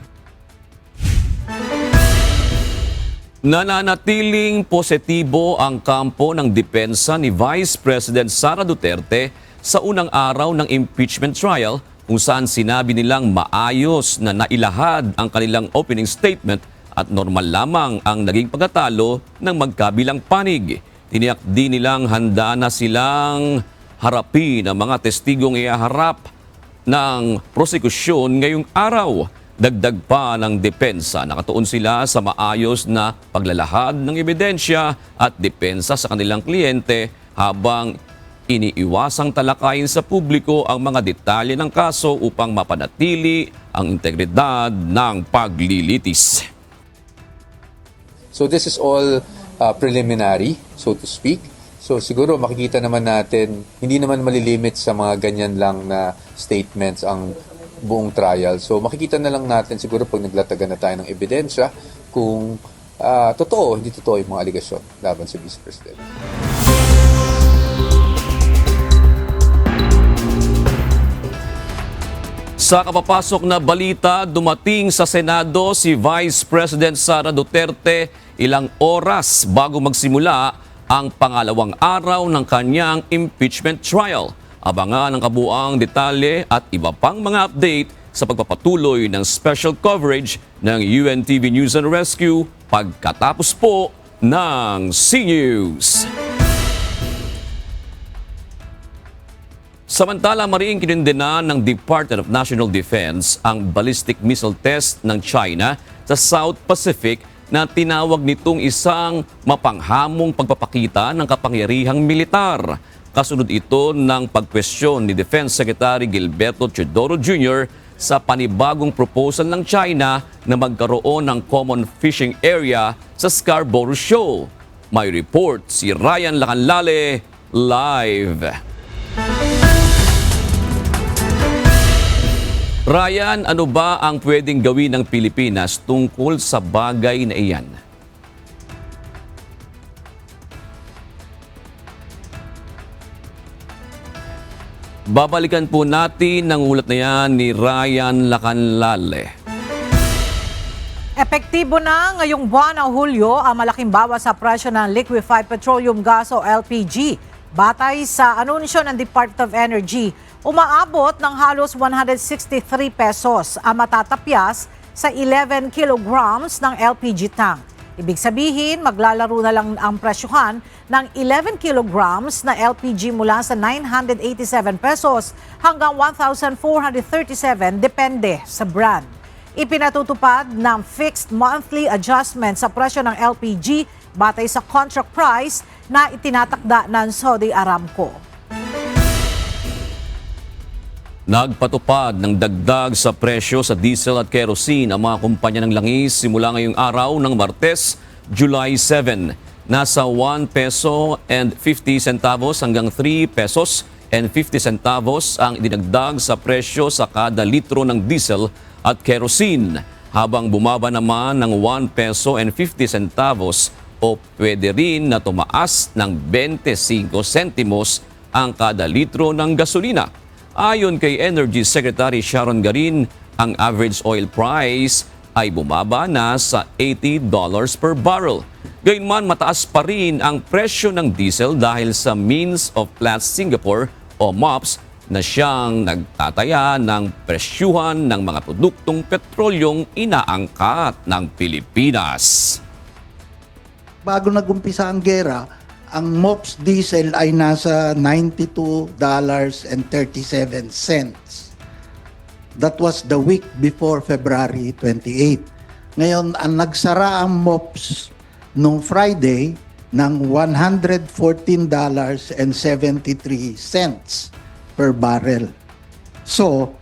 Nananatiling positibo ang kampo ng depensa ni Vice President Sara Duterte sa unang araw ng impeachment trial kung saan sinabi nilang maayos na nailahad ang kanilang opening statement at normal lamang ang naging pagkatalo ng magkabilang panig. Tiniyak din nilang handa na silang harapin ang mga testigong iaharap ng prosekusyon ngayong araw. Dagdag pa ng depensa, nakatuon sila sa maayos na paglalahad ng ebidensya at depensa sa kanilang kliyente habang iniiwasang talakayin sa publiko ang mga detalye ng kaso upang mapanatili ang integridad ng paglilitis.
So this is all preliminary, so to speak. So siguro makikita naman natin, hindi naman malilimit sa mga ganyan lang na statements ang buong trial. So makikita na lang natin siguro pag naglatagan na tayo ng ebidensya kung totoo, hindi totoo yung mga aligasyon laban sa Vice President.
Sa kapapasok na balita, dumating sa Senado si Vice President Sara Duterte ilang oras bago magsimula ang pangalawang araw ng kanyang impeachment trial. Abangan ang kabuang detalye at iba pang mga update sa pagpapatuloy ng special coverage ng UNTV News and Rescue pagkatapos po ng C-News. Samantala, mariing kinindena ng Department of National Defense ang ballistic missile test ng China sa South Pacific na tinawag nitong isang mapanghamong pagpapakita ng kapangyarihang militar. Kasunod ito ng pagkwestiyon ni Defense Secretary Gilberto Teodoro Jr. sa panibagong proposal ng China na magkaroon ng common fishing area sa Scarborough Shoal. May report si Ryan Lacanlale live. Ryan, ano ba ang pwedeng gawin ng Pilipinas tungkol sa bagay na iyan? Babalikan po natin ang ulat na yan ni Ryan Lacanlale.
Epektibo na ngayong buwan ng Hulyo ang malaking bawas sa presyo ng liquefied petroleum gas o LPG. Batay sa anunsyo ng Department of Energy, umaabot ng halos 163 pesos ang matatapyas sa 11 kilograms ng LPG tank. Ibig sabihin, maglalaro na lang ang presyuhan ng 11 kilograms na LPG mula sa 987 pesos hanggang 1,437 depende sa brand. Ipinatutupad ng fixed monthly adjustment sa presyo ng LPG batay sa contract price na itinatakda ng Saudi Aramco.
Nagpatupad ng dagdag sa presyo sa diesel at kerosene ang mga kumpanya ng langis simula ngayong araw ng Martes, July 7. Nasa 1 peso and 50 centavos hanggang 3 pesos and 50 centavos ang idinagdag sa presyo sa kada litro ng diesel at kerosene, habang bumaba naman ng 1 peso and 50 centavos o pwede rin na tumaas ng 25 sentimos ang kada litro ng gasolina. Ayon kay Energy Secretary Sharon Garin, ang average oil price ay bumaba na sa $80 per barrel. Gayunman, mataas pa rin ang presyo ng diesel dahil sa Means of Platts Singapore o MOPS na siyang nagtataya ng presyuhan ng mga produktong petrolyong inaangkat ng Pilipinas.
Bago nagumpisa ang gera, ang MOPS diesel ay nasa $92.37. That was the week before February 28. Ngayon, ang nagsara ang MOPS nung Friday ng $114.73 per barrel. So,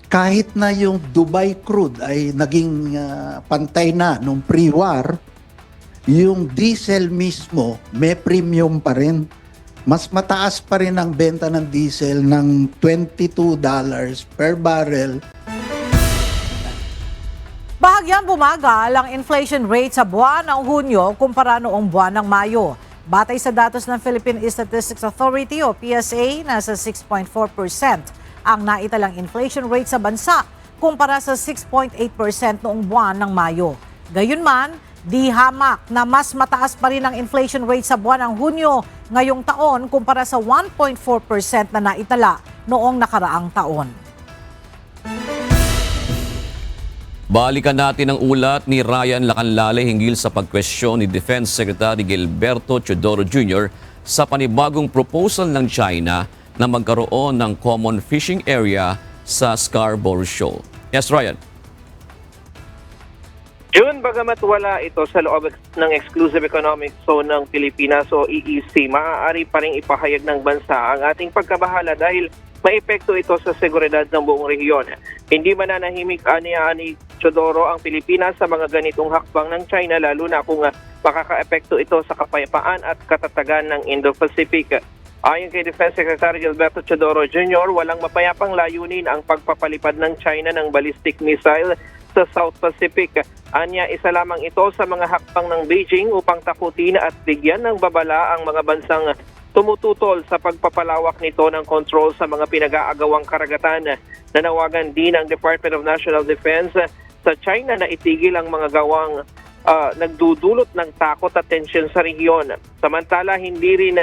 kahit na yung Dubai crude ay naging pantay na nung pre-war, yung diesel mismo may premium pa rin. Mas mataas pa rin ang benta ng diesel ng $22 per barrel.
Bahagyang bumagal ang inflation rate sa buwan ng Hunyo kumpara noong buwan ng Mayo. Batay sa datos ng Philippine Statistics Authority o PSA, nasa 6.4% ang naitalang inflation rate sa bansa kumpara sa 6.8% noong buwan ng Mayo. Gayunman, di hamak na mas mataas pa rin ang inflation rate sa buwan ng Hunyo ngayong taon kumpara sa 1.4% na naitala noong nakaraang taon.
Balikan natin ang ulat ni Ryan Lacanlale hinggil sa pagkwestiyon ni Defense Secretary Gilberto Teodoro Jr. sa panibagong proposal ng China na magkaroon ng common fishing area sa Scarborough Shoal. Yes, Ryan.
Yun, bagamat wala ito sa loob ng Exclusive Economic Zone ng Pilipinas o EEZ, maaari pa rin ipahayag ng bansa ang ating pagkabahala dahil may epekto ito sa seguridad ng buong rehiyon. Hindi mananahimik ani Teodoro ang Pilipinas sa mga ganitong hakbang ng China, lalo na kung makaka-epekto ito sa kapayapaan at katatagan ng Indo-Pacific. Ayon kay Defense Secretary Gilberto Teodoro Jr., walang mapayapang layunin ang pagpapalipad ng China ng ballistic missile sa South Pacific. Anya, isa lamang ito sa mga hakbang ng Beijing upang takutin at bigyan ng babala ang mga bansang tumututol sa pagpapalawak nito ng control sa mga pinag-aagawang karagatan. Nanawagan din ang Department of National Defense sa China na itigil ang mga gawang nagdudulot ng takot at tensyon sa rehiyon. Samantala, hindi rin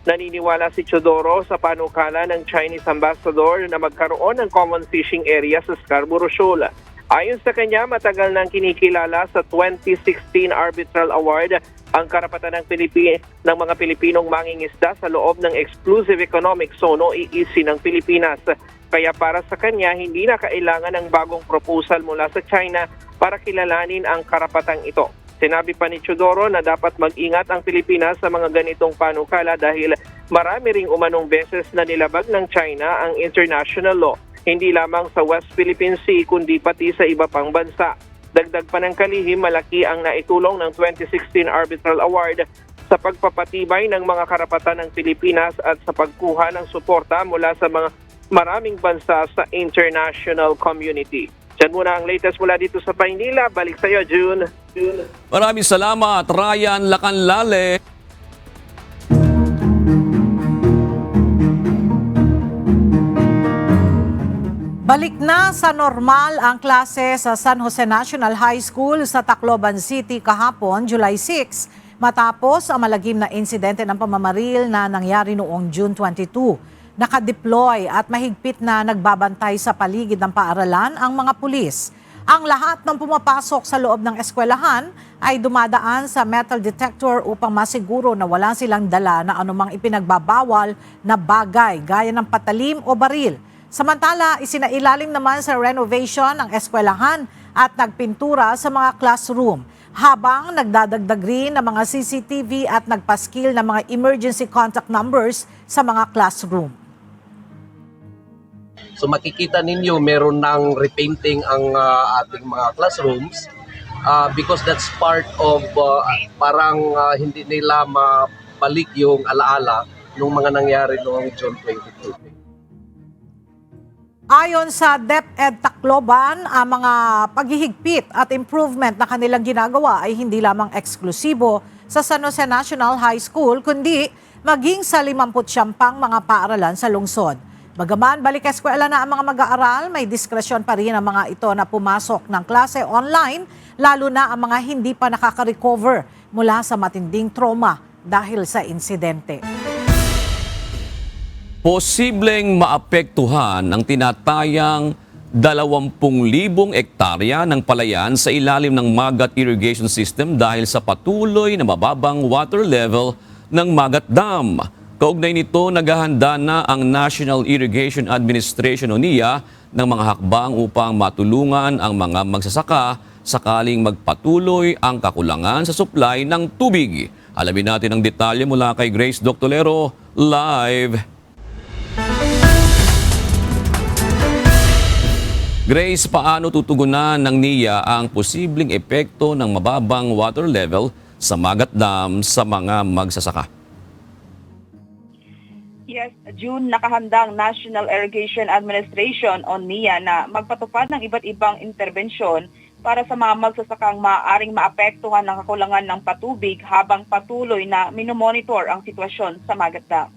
naniniwala si Teodoro sa panukala ng Chinese Ambassador na magkaroon ng common fishing area sa Scarborough Shoal. Ayon sa kanya, matagal nang kinikilala sa 2016 Arbitral Award ang karapatan ng mga Pilipinong mangingisda sa loob ng Exclusive Economic Zone o EEZ ng Pilipinas. Kaya para sa kanya, hindi na kailangan ng bagong proposal mula sa China para kilalanin ang karapatang ito. Sinabi pa ni Teodoro na dapat mag-ingat ang Pilipinas sa mga ganitong panukala dahil marami ring umanong beses na nilabag ng China ang international law. hindi lamang sa West Philippine Sea kundi pati sa iba pang bansa. Dagdag pa ng kalihim, malaki ang naitulong ng 2016 Arbitral Award sa pagpapatibay ng mga karapatan ng Pilipinas at sa pagkuha ng suporta mula sa mga maraming bansa sa international community. Diyan muna ang latest mula dito sa Maynila. Balik sa iyo, June.
Maraming salamat, Ryan Lacanlale.
Balik na sa normal ang klase sa San Jose National High School sa Tacloban City kahapon, July 6, matapos ang malagim na insidente ng pamamaril na nangyari noong June 22. Nakadeploy at mahigpit na nagbabantay sa paligid ng paaralan ang mga pulis. Ang lahat ng pumapasok sa loob ng eskwelahan ay dumadaan sa metal detector upang masiguro na wala silang dala na anumang ipinagbabawal na bagay gaya ng patalim o baril. Samantala, isinailalim naman sa renovation ang eskwelahan at nagpintura sa mga classroom habang nagdadagdag rin ng mga CCTV at nagpaskil ng mga emergency contact numbers sa mga classroom.
So makikita ninyo meron ng repainting ang ating mga classrooms because that's part of parang hindi nila mabalik yung alaala ng mga nangyari noong June 22.
Ayon sa DepEd Tacloban, ang mga paghihigpit at improvement na kanilang ginagawa ay hindi lamang eksklusibo sa San Jose National High School, kundi maging sa 59 pang mga paaralan sa lungsod. Bagaman balik eskwela na ang mga mag-aaral, may diskresyon pa rin ang mga ito na pumasok ng klase online, lalo na ang mga hindi pa nakaka-recover mula sa matinding trauma dahil sa insidente.
Posibleng maapektuhan ang tinatayang 20,000 ektarya ng palayan sa ilalim ng Magat Irrigation System dahil sa patuloy na mababang water level ng Magat Dam. Kaugnay nito, naghahanda na ang National Irrigation Administration o NIA ng mga hakbang upang matulungan ang mga magsasaka sakaling magpatuloy ang kakulangan sa supply ng tubig. Alamin natin ang detalye mula kay Grace Doctolero, live. Grace, paano tutugunan ng NIA ang posibleng epekto ng mababang water level sa Magat Dam sa mga magsasaka?
Yes, June, nakahanda ang National Irrigation Administration o NIA na magpatupad ng iba't ibang interbensyon para sa mga magsasakang maaaring maapektuhan ng kakulangan ng patubig habang patuloy na minomonitor ang sitwasyon sa Magat Dam.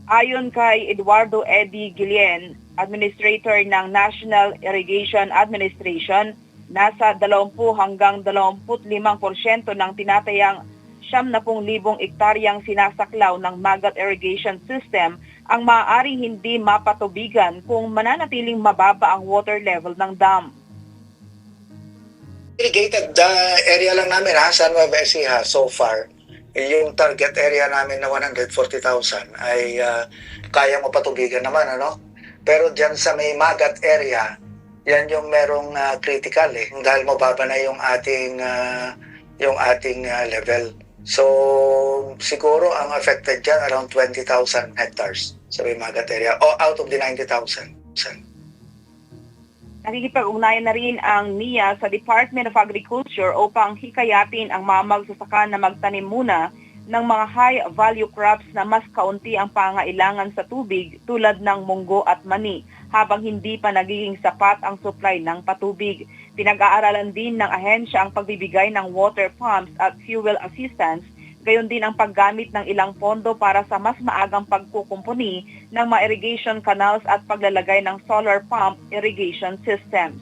Ayon kay Eduardo Eddie Guillen, Administrator ng National Irrigation Administration, nasa 20 hanggang 25% ng tinatayang 70,000 ektaryang sinasaklaw ng Magat Irrigation System ang maaaring hindi mapatubigan kung mananatiling mababa ang water level ng dam.
Irrigated area lang namin San Nueva Ecija so far. Yung target area namin na 140,000 ay kaya mapatubigan naman, ano? Pero diyan sa may Magat area, yan yung merong critical dahil mababa na yung ating level. So siguro ang affected diyan around 20,000 hectares sa may Magat area o out of the 90,000.
Nakikipag-ugnayan na rin ang NIA sa Department of Agriculture upang hikayatin ang mga magsasaka na magtanim muna ng mga high-value crops na mas kaunti ang pangailangan sa tubig tulad ng munggo at mani habang hindi pa nagiging sapat ang supply ng patubig. Pinag-aaralan din ng ahensya ang pagbibigay ng water pumps at fuel assistance, gayon din ang paggamit ng ilang pondo para sa mas maagang pagkukumpuni ng mga irrigation canals at paglalagay ng solar pump irrigation systems.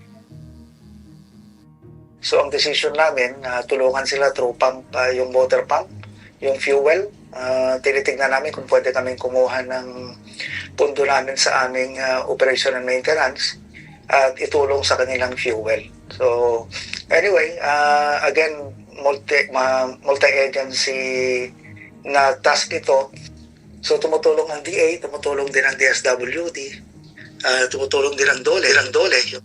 So ang decision namin, tulungan sila through pump, yung water pump, yung fuel. Tinitignan namin kung pwede kaming kumuha ng pondo namin sa aming operation and maintenance at itulong sa kanilang fuel. So anyway, again, multi-agency na task ito. So tumutulong ang DA, tumutulong din ang DSWD, tumutulong din ang DOLE.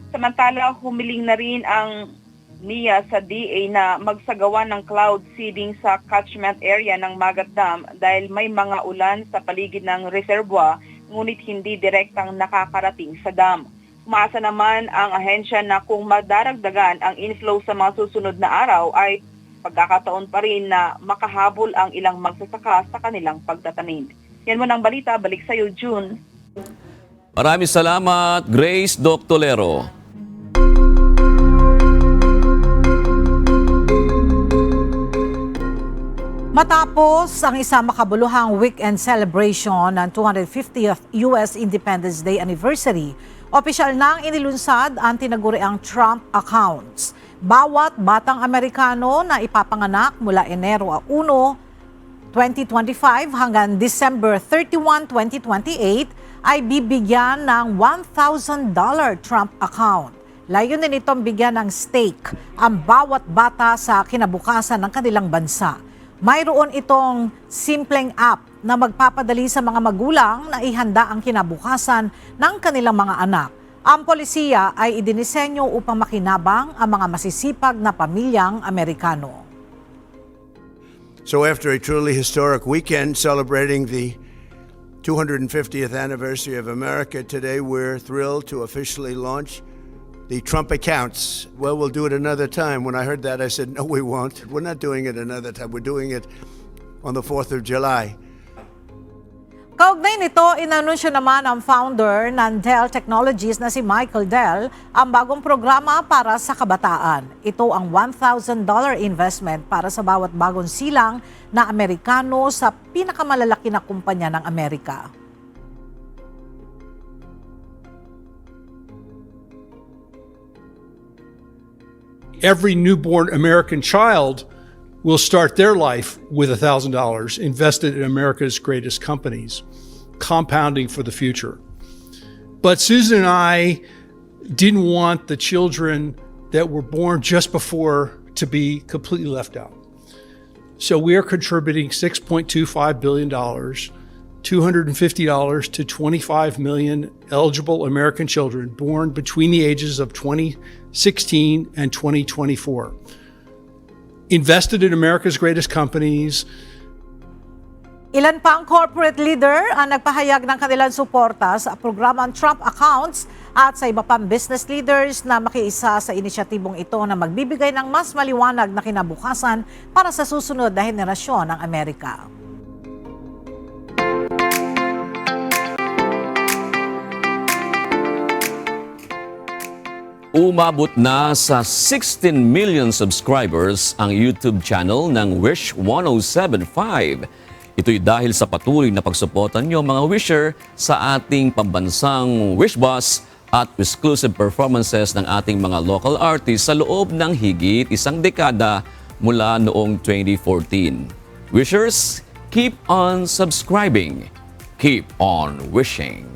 Samantala, humiling na rin ang niya sa DA na magsagawa ng cloud seeding sa catchment area ng Magat Dam dahil may mga ulan sa paligid ng reservoir ngunit hindi direktang nakakarating sa dam. Umaasa naman ang ahensya na kung madaragdagan ang inflow sa mga susunod na araw ay pagkakataon pa rin na makahabol ang ilang magsasaka sa kanilang pagtatanim. Yan mo ng balita, balik sa iyo, June.
Maraming salamat, Grace Doctolero.
Matapos ang isang makabuluhang weekend celebration ng 250th US Independence Day anniversary, opisyal nang inilunsad ang tinaguriang Trump accounts. Bawat batang Amerikano na ipapanganak mula Enero 1, 2025 hanggang December 31, 2028 ay bibigyan ng $1,000 Trump account. Layunin nitong bigyan ng stake ang bawat bata sa kinabukasan ng kanilang bansa. Mayroon itong simpleng app na magpapadali sa mga magulang na ihanda ang kinabukasan ng kanilang mga anak. Ang polisiya ay idinisenyo upang makinabang ang mga masisipag na pamilyang Amerikano.
So after a truly historic weekend celebrating the 250th anniversary of America, today we're thrilled to officially launch the Trump accounts. Well, we'll do it another time. When I heard that, I said, no, we won't. We're not doing it another time. We're doing it on the 4th of July.
Kaugnay nito, inanunsyo naman ang founder ng Dell Technologies na si Michael Dell ang bagong programa para sa kabataan. Ito ang $1,000 investment para sa bawat bagong silang na Amerikano sa pinakamalalaki na kumpanya ng Amerika.
Every newborn American child will start their life with $1,000 invested in America's greatest companies, compounding for the future. But Susan and I didn't want the children that were born just before to be completely left out. So we are contributing $6.25 billion, $250 to 25 million eligible American children born between the ages of 2016 and 2024. Invested in America's greatest companies.
Ilan pang corporate leader ang nagpahayag ng kanilang suporta sa programang Trump accounts at sa iba pang business leaders na makiisa sa inisyatibong ito na magbibigay ng mas maliwanag na kinabukasan para sa susunod na henerasyon ng Amerika.
Umabot na sa 16 million subscribers ang YouTube channel ng Wish 1075. Ito'y dahil sa patuloy na pagsuporta niyo mga wisher sa ating pambansang Wish Bus at exclusive performances ng ating mga local artists sa loob ng higit isang dekada mula noong 2014. Wishers, keep on subscribing. Keep on wishing.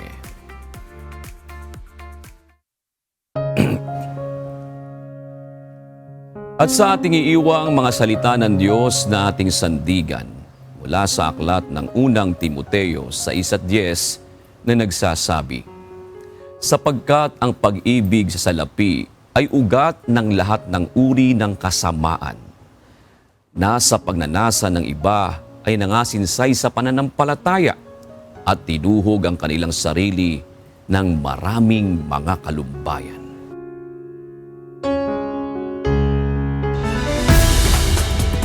At sa ating iiwang mga salita ng Diyos na ating sandigan mula sa aklat ng unang Timoteo sa 1:10 na nagsasabi, sapagkat ang pag-ibig sa salapi ay ugat ng lahat ng uri ng kasamaan. Nasa pagnanasa ng iba ay nangasinsay sa pananampalataya at tinuhog ang kanilang sarili ng maraming mga kalumbayan.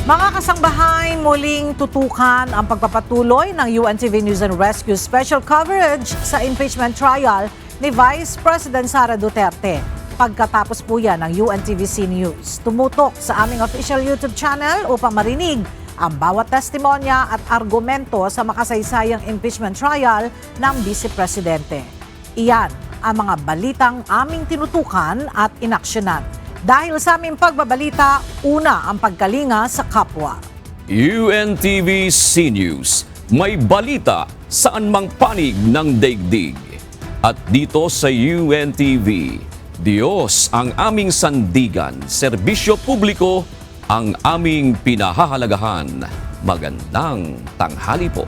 Mga kasangbahay, muling tutukan ang pagpapatuloy ng UNTV News and Rescue special coverage sa impeachment trial ni Vice President Sara Duterte. Pagkatapos po yan ng UNTVC News. Tumutok sa aming official YouTube channel upang marinig ang bawat testimonya at argumento sa makasaysayang impeachment trial ng Vice Presidente. Iyan ang mga balitang aming tinutukan at inaksyonan. Dahil sa aming pagbabalita, una ang pagkalinga sa kapwa.
UNTV C News, may balita saan mang panig ng daigdig. At dito sa UNTV, Diyos ang aming sandigan, serbisyo publiko ang aming pinahahalagahan. Magandang tanghali po.